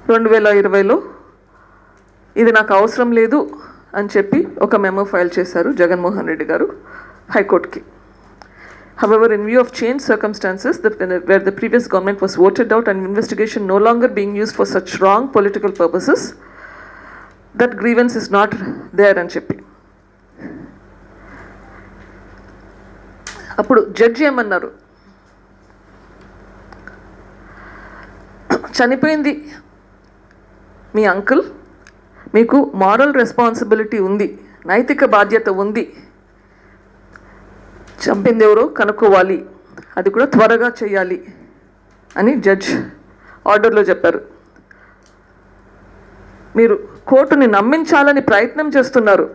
2020లో ఇది నాకు అవసరం లేదు అని చెప్పి ఒక మెమో ఫైల్ చేశారు జగన్మోహన్ రెడ్డి గారు హైకోర్టుకి. However, in view of changed circumstances where the previous government was voted out and investigation no longer being used for such wrong political purposes, that grievance is not there అని చెప్పి. అప్పుడు judge ఏమన్నారు, చనిపోయింది మీ uncle, మీకు moral responsibility ఉంది, నైతిక బాధ్యత ఉంది, చంపింది ఎవరో కనుక్కోవాలి, అది కూడా త్వరగా చేయాలి అని జడ్జ్ ఆర్డర్లో చెప్పారు. మీరు కోర్టుని నమ్మించాలని ప్రయత్నం చేస్తున్నారు,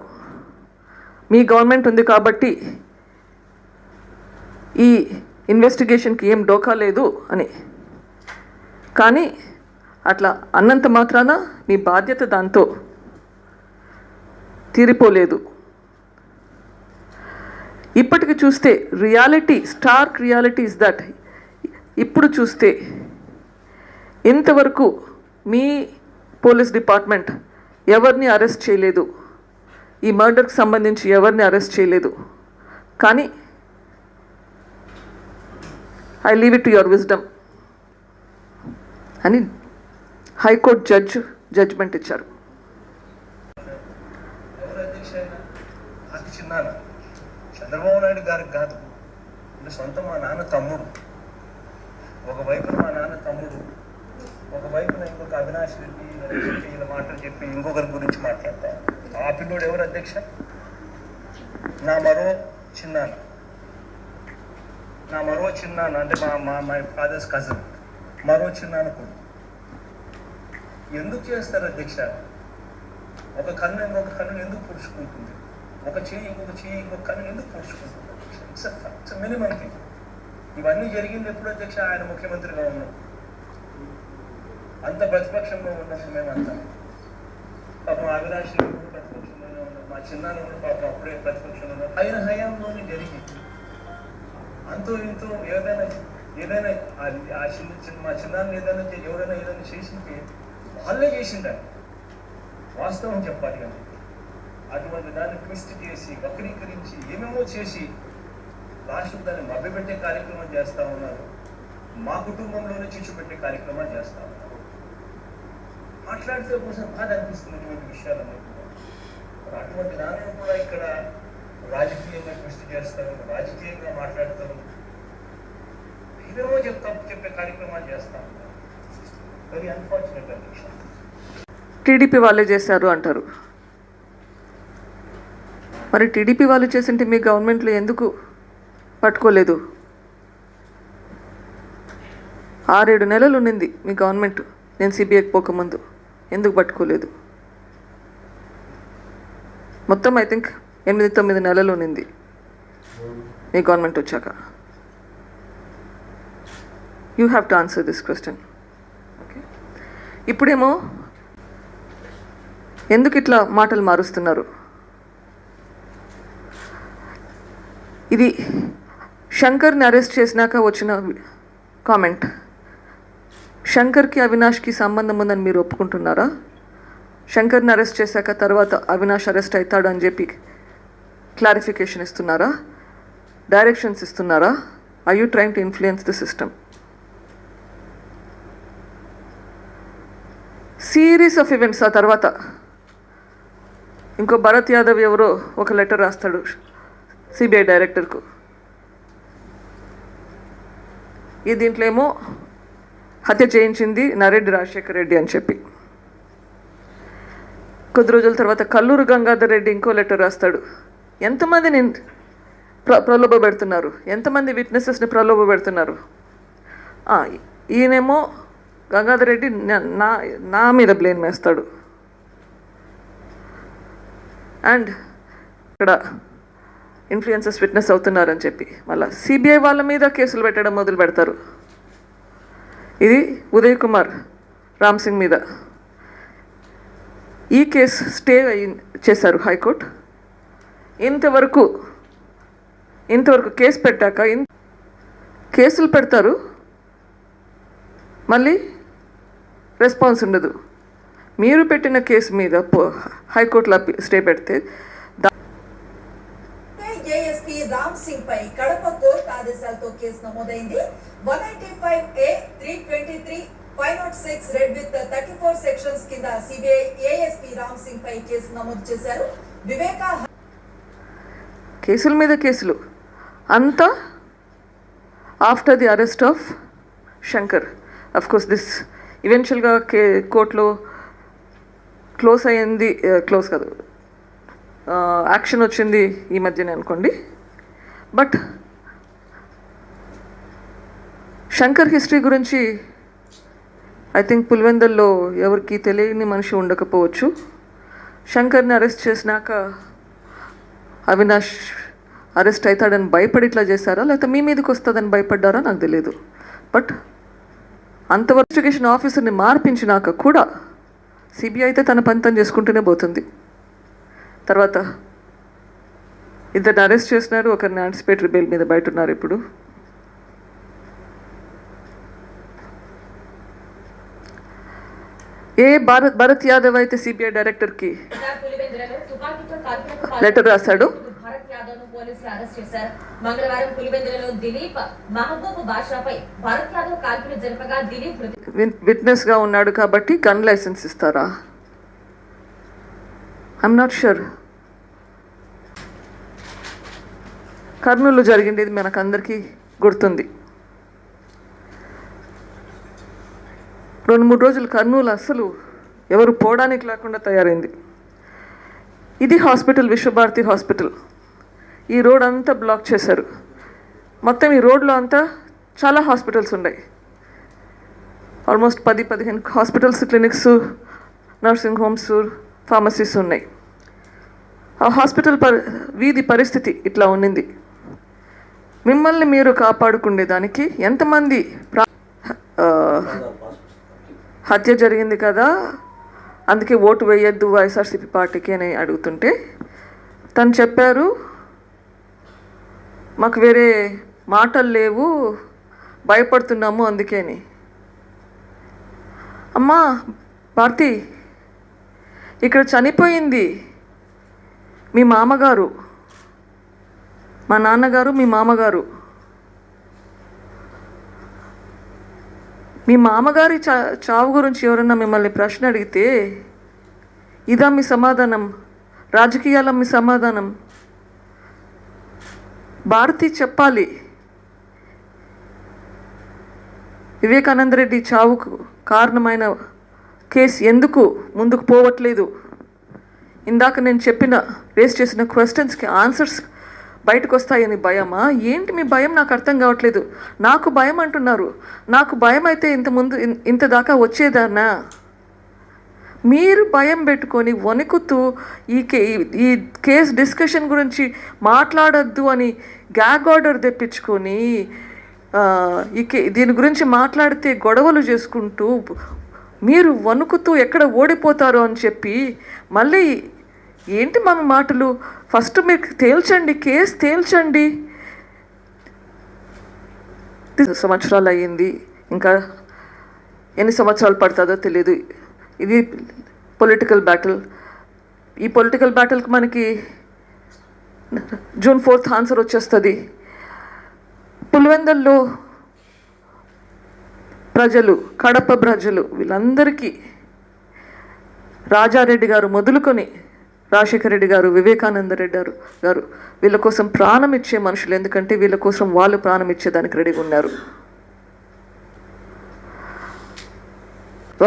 మీ గవర్నమెంట్ ఉంది కాబట్టి ఈ ఇన్వెస్టిగేషన్కి ఏం డోకా లేదు అని. కానీ అట్లా అన్నంత మాత్రాన మీ బాధ్యత దాంతో తీరిపోలేదు. ఇప్పటికి చూస్తే reality, stark reality is that ఇప్పుడు చూస్తే ఇంతవరకు మీ పోలీస్ డిపార్ట్మెంట్ ఎవరిని అరెస్ట్ చేయలేదు, ఈ మర్డర్కి సంబంధించి ఎవరిని అరెస్ట్ చేయలేదు. కానీ I leave it to your wisdom అని హైకోర్టు జడ్జ్మెంట్ ఇచ్చారు. చంద్రబాబు నాయుడు గారికి కాదు, సొంత మా నాన్న తమ్ముడు, ఒకవైపున మా నాన్న తమ్ముడు, ఒకవైపున ఇంకొక అవినాష్ రెడ్డి ఇలా మాటలు చెప్పి ఇంకొకరి గురించి మాట్లాడతారు. ఆ పిల్లోడు ఎవరు అధ్యక్ష? నా మరో చిన్నాన్న అంటే మా ఫాదర్స్ కజిన్, మరో చిన్నాన్న కొడుకు. ఎందుకు చేస్తారు అధ్యక్ష? ఒక కన్ను ఇంకొక కన్ను ఎందుకు పుడుచుకుంటుంది? ఒక చెయ్యి ఇంకొక కన్ను ఎందుకు పుడుచుకుంటుంది? It's minimum thing. ఇవన్నీ జరిగింది ఎప్పుడు అధ్యక్ష? ఆయన ముఖ్యమంత్రిగా ఉన్నాం, అంత ప్రతిపక్షంలో ఉన్నప్పుడు మేమంతా. పాపం అవినాష్ కూడా ప్రతిపక్షంలోనే ఉన్నాం, మా చిన్నాన్న కూడా పాపం అప్పుడే ప్రతిపక్షంలో ఉన్నాం. ఆయన హయాంలోనే జరిగింది. అంతో ఇంతో ఏదైనా మా చిన్నాన్ని ఏదైనా చేసింటే వాళ్ళే చేసిండారు, వాస్తవం చెప్పాలి. కానీ అటువంటి దాన్ని ట్విస్ట్ చేసి వక్రీకరించి ఏమేమో చేసి లాస్ట్ దాన్ని మభ్యపెట్టే కార్యక్రమం చేస్తూ ఉన్నారు. మా కుటుంబంలోనే చిచ్చు పెట్టే కార్యక్రమాలు చేస్తూ ఉన్నారు. మాట్లాడితే కోసం బాధ అనిపిస్తుంది ఇటువంటి విషయాలన్నీ కూడా. అటువంటి దానిని కూడా ఇక్కడ రాజకీయంగా ట్విస్ట్ చేస్తారు, రాజకీయంగా మాట్లాడతారు, ఏమేమో చెప్పే కార్యక్రమాలు చేస్తూ ఉన్నారు. వెరీ అన్ఫార్చునేట్ అధ్యక్ష. టీడీపీ వాళ్ళే చేశారు అంటారు. మరి టీడీపీ వాళ్ళు చేసింటే మీ గవర్నమెంట్లో ఎందుకు పట్టుకోలేదు? 6-7 నెలలు ఉన్నింది మీ గవర్నమెంట్, నేను సిబిఐకి పోకముందు, ఎందుకు పట్టుకోలేదు? మొత్తం ఐ థింక్ 8-9 నెలలు ఉన్నింది మీ గవర్నమెంట్ వచ్చాక. You have to answer this question. Okay, ఇప్పుడేమో ఎందుకు ఇట్లా మాటలు మారుస్తున్నారు? ఇది శంకర్ని అరెస్ట్ చేసినాక వచ్చిన కామెంట్. శంకర్కి అవినాష్కి సంబంధం ఉందని మీరు ఒప్పుకుంటున్నారా? శంకర్ని అరెస్ట్ చేశాక తర్వాత అవినాష్ అరెస్ట్ అవుతాడు అని చెప్పి క్లారిఫికేషన్ ఇస్తున్నారా? డైరెక్షన్స్ ఇస్తున్నారా? Are you trying to influence the system? Series of events. ఆ తర్వాత ఇంకో భరత్ యాదవ్ ఎవరో ఒక లెటర్ రాస్తాడు సిబిఐ డైరెక్టర్కు. ఈ దీంట్లో ఏమో హత్య చేయించింది నరెడ్డి రాజశేఖర్ రెడ్డి అని చెప్పి. కొద్ది రోజుల తర్వాత కల్లూరు గంగాధర్ రెడ్డి ఇంకో లెటర్ రాస్తాడు. ఎంతమందిని ప్రలోభ పెడుతున్నారు, ఎంతమంది విట్నెసెస్ని ప్రలోభ పెడుతున్నారు. ఈయనేమో గంగాధర్ రెడ్డి నా మీద బ్లేమ్ వేస్తాడు. అండ్ ఇక్కడ ఇన్ఫ్లుయెన్సెస్ విట్నెస్ అవుతున్నారని చెప్పి మళ్ళీ సిబిఐ వాళ్ళ మీద కేసులు పెట్టడం మొదలు పెడతారు. ఇది ఉదయ్ కుమార్ రామ్ సింగ్ మీద. ఈ కేసు స్టే చేశారు హైకోర్టు. ఇంతవరకు కేసు పెట్టాక కేసులు పెడతారు, మళ్ళీ రెస్పాన్స్ ఉండదు. మీరు పెట్టిన కేసు మీద హైకోర్టులో స్టే పెడితే ఏఎస్పీ రామ్ సింగ్ పై కడప కోర్టు ఆదేశాలతో కేసు నమోదైంది. 195A 323 506 రెడ్ విత్ 34 సెక్షన్స్ కింద సిబిఐ ఏఎస్పీ రామ్ సింగ్ పై కేసు నమోదు చేశారు. వివేక కేసుల మీద కేసులు అంతా after the arrest of Shankar. Of course this ఈవెన్చువల్గా కోర్టులో క్లోజ్ అయ్యింది, క్లోజ్ కాదు, యాక్షన్ వచ్చింది ఈ మధ్యనే అనుకోండి. బట్ శంకర్ హిస్టరీ గురించి ఐ థింక్ పులివెందల్లో ఎవరికి తెలియని మనిషి ఉండకపోవచ్చు. శంకర్ని అరెస్ట్ చేసినాక అవినాష్ అరెస్ట్ అవుతాడని భయపడి ఇట్లా చేశారా, లేకపోతే మీ మీదకి వస్తుందని భయపడ్డారా నాకు తెలియదు. బట్ అంతవరకు ఇన్వెస్టిగేషన్ ఆఫీసర్ని మార్పించినాక కూడా సిబిఐ అయితే తన పని తను చేసుకుంటూనే పోతుంది. తర్వాత ఇద్దరిని అరెస్ట్ చేసినారు, ఒకరిని యాంటిసిపేటరీ బెయిల్ మీద బయట ఉన్నారు. ఇప్పుడు భరత్ యాదవ్ అయితే సిబిఐ డైరెక్టర్కి లెటర్ రాశాడు. మంగళవారం పులివెందులలో దిలీప్ మహబూబ్ బాషాపై భరత్ యాదవ్ కాల్పులు జరపగా దిలీప్ విట్నెస్ గా ఉన్నాడు కాబట్టి గన్ లైసెన్స్ ఇస్తారా? I'm not sure. కర్నూలు జరిగింది, ఇది మనకు అందరికీ గుర్తుంది. 2-3 రోజులు కర్నూలు అస్సలు ఎవరు పోవడానికి లేకుండా తయారైంది. ఇది హాస్పిటల్, విశ్వభారతి హాస్పిటల్. ఈ రోడ్ అంతా బ్లాక్ చేశారు. మొత్తం ఈ రోడ్లో అంతా చాలా హాస్పిటల్స్ ఉన్నాయి. Almost 10-15 hospitals, clinics, nursing homes, pharmacies ఉన్నాయి. ఆ హాస్పిటల్ వీధి పరిస్థితి ఇట్లా ఉండింది. మిమ్మల్ని మీరు కాపాడుకునేదానికి ఎంతమంది హత్య జరిగింది కదా, అందుకే ఓటు వేయొద్దు వైఎస్ఆర్సీపీ పార్టీకి అని అడుగుతుంటే తను చెప్పారు, మాకు వేరే మాటలు లేవు, భయపడుతున్నాము అందుకేని. అమ్మా భారతి, ఇక్కడ చనిపోయింది మీ మామగారు, మా నాన్నగారు, మీ మామగారు. మీ మామగారి చావు గురించి ఎవరన్నా మిమ్మల్ని ప్రశ్న అడిగితే ఇదా మీ సమాధానం? రాజకీయాల మీ సమాధానం? భారతి చెప్పాలి. వివేకానంద రెడ్డి చావుకు కారణమైన కేసు ఎందుకు ముందుకు పోవట్లేదు? ఇందాక నేను రేస్ చేసిన క్వశ్చన్స్కి ఆన్సర్స్ బయటకు వస్తాయని భయమా? ఏంటి మీ భయం? నాకు అర్థం కావట్లేదు. నాకు భయం అంటున్నారు. నాకు భయం అయితే ఇంత దాకా వచ్చేదానా? మీరు భయం పెట్టుకొని వణుకుతూ ఈ కేస్ డిస్కషన్ గురించి మాట్లాడొద్దు అని గ్యాగ్ ఆర్డర్ తెప్పించుకొని దీని గురించి మాట్లాడితే గొడవలు చేసుకుంటూ మీరు వణుకుతూ ఎక్కడ ఓడిపోతారో అని చెప్పి మళ్ళీ ఏంటి మా మాటలు? ఫస్ట్ మీరు తేల్చండి, కేసు తేల్చండి. సంవత్సరాలు అయ్యింది, ఇంకా ఎన్ని సంవత్సరాలు పడుతుందో తెలియదు. ఇది పొలిటికల్ బ్యాటిల్. ఈ పొలిటికల్ బ్యాటిల్కి మనకి June 4th ఆన్సర్ వచ్చేస్తుంది. పులివెందల్లో ప్రజలు, కడప ప్రజలు, వీళ్ళందరికీ రాజారెడ్డి గారు మొదలుకొని రాజశేఖర రెడ్డి గారు, వివేకానంద రెడ్డి గారు వీళ్ళ కోసం ప్రాణం ఇచ్చే మనుషులు. ఎందుకంటే వీళ్ళ కోసం వాళ్ళు ప్రాణం ఇచ్చేదానికి రెడీగా ఉన్నారు.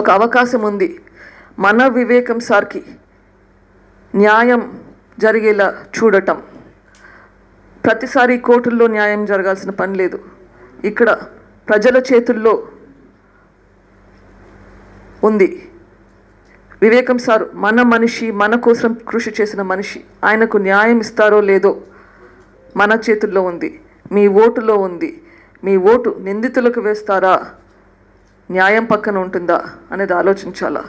ఒక అవకాశం ఉంది. మన వివేకం సార్కి న్యాయం జరిగేలా చూడటం. ప్రతిసారి కోర్టుల్లో న్యాయం జరగాల్సిన పని లేదు. ఇక్కడ ప్రజల చేతుల్లో ఉంది. వివేకం సార్ మన మనిషి, మన కోసం కృషి చేసిన మనిషి. ఆయనకు న్యాయం ఇస్తారో లేదో మన చేతుల్లో ఉంది, మీ ఓటులో ఉంది. మీ ఓటు నిందితులకు వేస్తారా, న్యాయం పక్కన ఉంటుందా అనేది ఆలోచించాలా.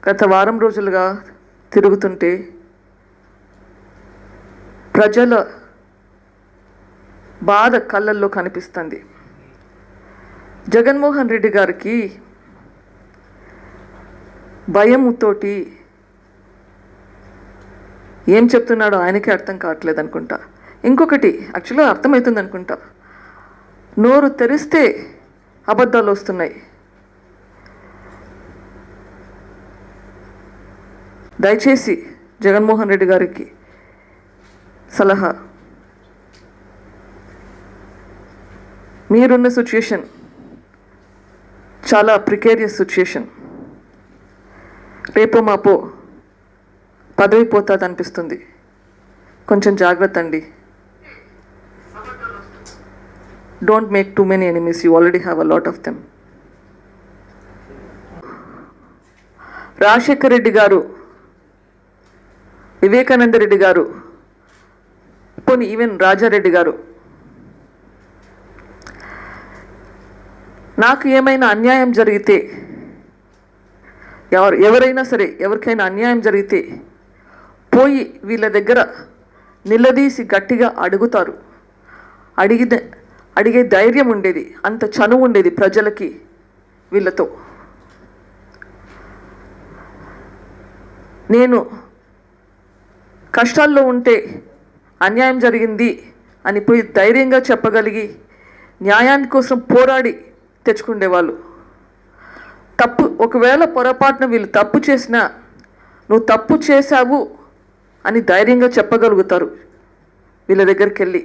గత వారం రోజులుగా తిరుగుతుంటే ప్రజల బాధ కళ్ళల్లో కనిపిస్తుంది. జగన్మోహన్ రెడ్డి గారికి భయముతోటి ఏం చెప్తున్నాడో ఆయనకే అర్థం కావట్లేదు అనుకుంటా. ఇంకొకటి యాక్చువల్గా అర్థమవుతుంది అనుకుంటా, నోరు తెరిస్తే అబద్ధాలు వస్తున్నాయి. దయచేసి జగన్మోహన్ రెడ్డి గారికి సలహా, మీరున్న సిచ్యుయేషన్ చాలా ప్రికేరియస్ సిచ్యుయేషన్. రేపో మాపో పదవి పోతుంది అనిపిస్తుంది. కొంచెం జాగ్రత్త అండి. Don't make too many enemies, you already have a lot of them. Rajasekhar Reddy గారు, వివేకానంద రెడ్డి గారు, పోనీ ఈవెన్ రాజారెడ్డి గారు, నాకు ఏమైనా అన్యాయం జరిగితే, ఎవరైనా సరే ఎవరికైనా అన్యాయం జరిగితే పోయి వీళ్ళ దగ్గర నిలదీసి గట్టిగా అడుగుతారు. అడిగే ధైర్యం ఉండేది, అంత చనువు ఉండేది ప్రజలకి వీళ్ళతో. నేను కష్టాల్లో ఉంటే అన్యాయం జరిగింది అని పోయి ధైర్యంగా చెప్పగలిగి న్యాయాని కోసం పోరాడి తెచ్చుకునేవాళ్ళు. ఒకవేళ పొరపాటున వీళ్ళు తప్పు చేసినా నువ్వు తప్పు చేశావు అని ధైర్యంగా చెప్పగలుగుతారు వీళ్ళ దగ్గరికి వెళ్ళి.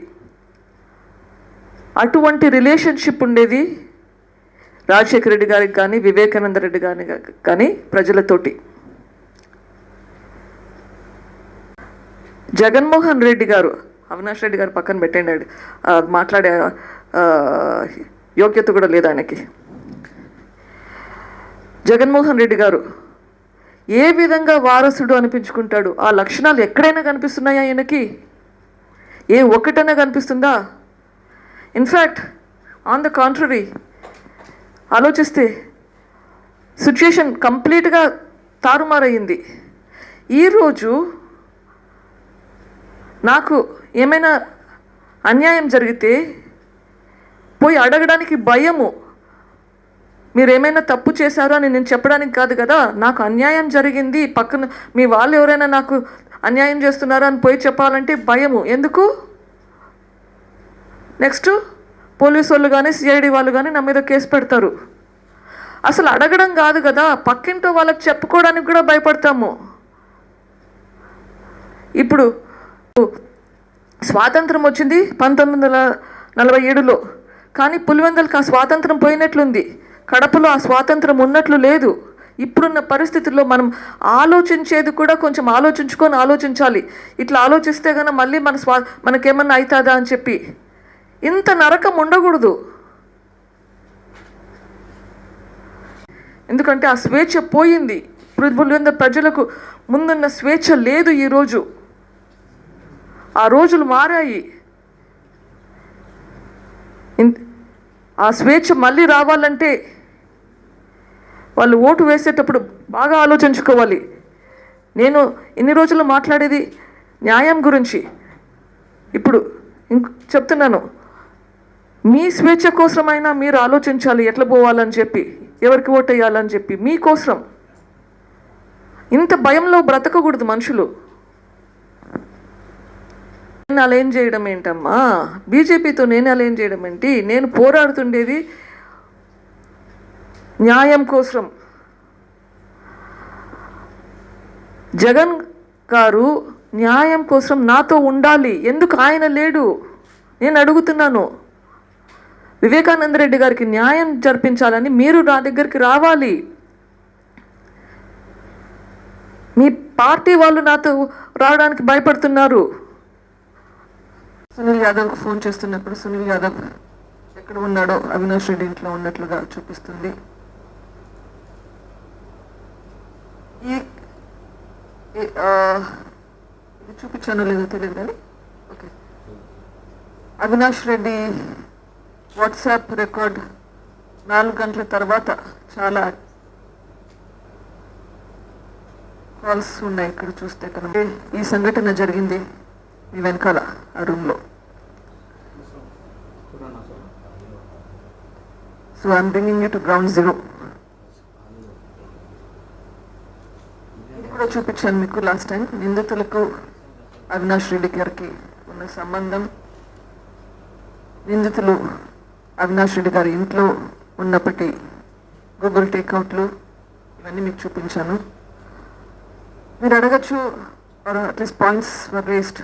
అటువంటి రిలేషన్షిప్ ఉండేది రాజశేఖర రెడ్డి గారికి కానీ వివేకానంద రెడ్డి గారికి కానీ ప్రజలతోటి. జగన్మోహన్ రెడ్డి గారు, అవినాష్ రెడ్డి గారు పక్కన పెట్టండి, మాట్లాడే యోగ్యత కూడా లేదు ఆయనకి. జగన్మోహన్ రెడ్డి గారు ఏ విధంగా వారసుడు అనిపించుకుంటాడు? ఆ లక్షణాలు ఎక్కడైనా కనిపిస్తున్నాయా ఆయనకి? ఏ ఒక్కటైనా కనిపిస్తుందా? ఇన్ఫ్యాక్ట్ ఆన్ ద కాంట్రరీ ఆలోచిస్తే సిచ్యుయేషన్ కంప్లీట్గా తారుమారయ్యింది. ఈరోజు నాకు ఏమైనా అన్యాయం జరిగితే పోయి అడగడానికి భయము. మీరేమైనా తప్పు చేశారో అని నేను చెప్పడానికి కాదు కదా, నాకు అన్యాయం జరిగింది, పక్కన మీ వాళ్ళు ఎవరైనా నాకు అన్యాయం చేస్తున్నారో అని పోయి చెప్పాలంటే భయము. ఎందుకు? నెక్స్ట్ పోలీసు వాళ్ళు కానీ సిఐడి వాళ్ళు కానీ నా మీద కేసు పెడతారు. అసలు అడగడం కాదు కదా, పక్కింటో వాళ్ళకి చెప్పుకోవడానికి కూడా భయపడతాము. ఇప్పుడు స్వాతంత్రం వచ్చింది 1947లో, కానీ పులివెందులకు ఆ స్వాతంత్రం పోయినట్లుంది, కడపలో ఆ స్వాతంత్రం ఉన్నట్లు లేదు. ఇప్పుడున్న పరిస్థితుల్లో మనం ఆలోచించేది కూడా కొంచెం ఆలోచించాలి. ఇట్లా ఆలోచిస్తే కనుక మళ్ళీ మనకేమన్నా అవుతుందా అని చెప్పి. ఇంత నరకం ఉండకూడదు. ఎందుకంటే ఆ స్వేచ్ఛ పోయింది. పులివెందుల ప్రజలకు ముందున్న స్వేచ్ఛ లేదు ఈరోజు. ఆ రోజులు మారాయి. ఆ స్వేచ్ఛ మళ్ళీ రావాలంటే వాళ్ళు ఓటు వేసేటప్పుడు బాగా ఆలోచించుకోవాలి. నేను ఇన్ని రోజులు మాట్లాడేది న్యాయం గురించి. ఇప్పుడు చెప్తున్నాను, మీ స్వేచ్ఛ కోసమైనా మీరు ఆలోచించాలి, ఎట్లా పోవాలని చెప్పి, ఎవరికి ఓటు వేయాలని చెప్పి. మీకోసం ఇంత భయంలో బ్రతకకూడదు మనుషులు. నేను అలైన్ చేయడం ఏంటమ్మా? బీజేపీతో నేను అలైన్ చేయడం ఏంటి? నేను పోరాడుతుండేది న్యాయం కోసం. జగన్ గారు న్యాయం కోసం నాతో ఉండాలి. ఎందుకు ఆయన లేడు? నేను అడుగుతున్నాను. వివేకానంద రెడ్డి గారికి న్యాయం జరిపించాలని మీరు నా దగ్గరికి రావాలి. మీ పార్టీ వాళ్ళు నాతో రావడానికి భయపడుతున్నారు. సునీల్ యాదవ్కి ఫోన్ చేస్తున్నప్పుడు సునీల్ యాదవ్ ఎక్కడ ఉన్నాడో అవినాష్ రెడ్డి ఇంట్లో ఉన్నట్లుగా చూపిస్తుంది. ఇది చూపించానో లేదో తెలియదు కానీ okay. Avinash Reddy WhatsApp record 4 గంటల తర్వాత చాలా కాల్స్ ఉన్నాయి. ఇక్కడ చూస్తే కనుక ఈ సంఘటన జరిగింది మీ వెనకాల ఆ రూమ్లో. So I'm bringing you to ground zero. ఇది కూడా చూపించాను మీకు లాస్ట్ టైం. నిందితులకు అవినాష్ రెడ్డి గారికి ఉన్న సంబంధం, నిందితులు అవినాష్ రెడ్డి గారి ఇంట్లో ఉన్నప్పటి గూగుల్ టేక్అవుట్లు ఇవన్నీ మీకు చూపించాను. మీరు అడగచ్చు, at least points were raised,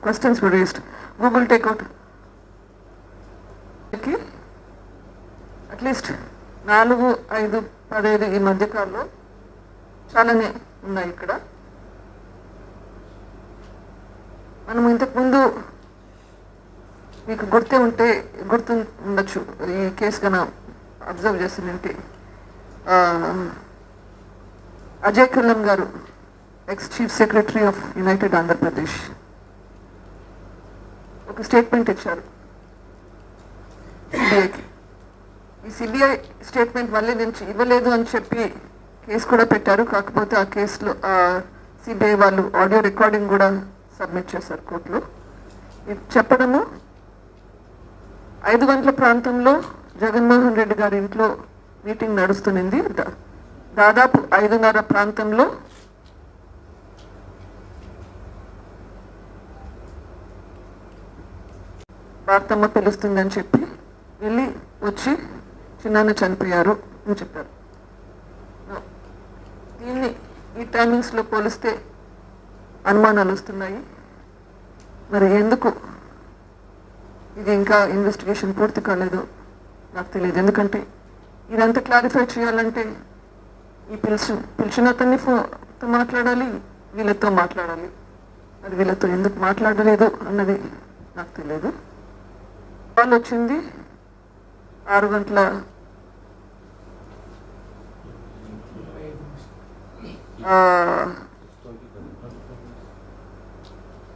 questions were raised. Google takeout at least 4, 5, 15 ఈ మధ్యకాలంలో చాలానే ఉన్నాయి ఇక్కడ. మనం ఇంతకుముందు మీకు గుర్తు ఉండొచ్చు, ఈ కేసు కన్నా అబ్జర్వ్ చేస్తుందంటే అజయ్ కల్లం గారు, ex chief secretary of United Andhra Pradesh, ఒక స్టేట్మెంట్ ఇచ్చారు సిబిఐకి. ఈ సిబిఐ స్టేట్మెంట్ మళ్ళీ నుంచి ఇవ్వలేదు అని చెప్పి కేసు కూడా పెట్టారు. కాకపోతే ఆ కేసులో సిబిఐ వాళ్ళు ఆడియో రికార్డింగ్ కూడా సబ్మిట్ చేశారు కోర్టులో. ఇది చెప్పడము 5 గంటల ప్రాంతంలో జగన్మోహన్ రెడ్డి గారి ఇంట్లో మీటింగ్ నడుస్తునింది. దాదాపు 5:30 ప్రాంతంలో భారతమ్మ పిలుస్తుందని చెప్పి వెళ్ళి వచ్చి చిన్నాన్న చనిపోయారు అని చెప్పారు. దీన్ని ఈ టైమింగ్స్లో పోలిస్తే అనుమానాలు వస్తున్నాయి. మరి ఎందుకు ఇది ఇంకా ఇన్వెస్టిగేషన్ పూర్తి కాలేదు నాకు తెలియదు. ఎందుకంటే ఇదంతా క్లారిఫై చేయాలంటే ఈ పిలిచిన అతన్ని ఫోన్తో మాట్లాడాలి, వీళ్ళతో మాట్లాడాలి. మరి వీళ్ళతో ఎందుకు మాట్లాడలేదు అన్నది నాకు తెలియదు. కాల్ వచ్చింది 6 గంటల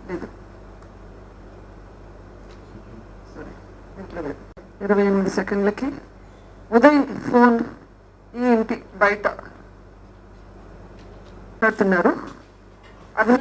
లేదు 28 సెకండ్లకి ఉదయ్ ఫోన్ ఈ ఇంటి బయట పెడుతున్నారు. అది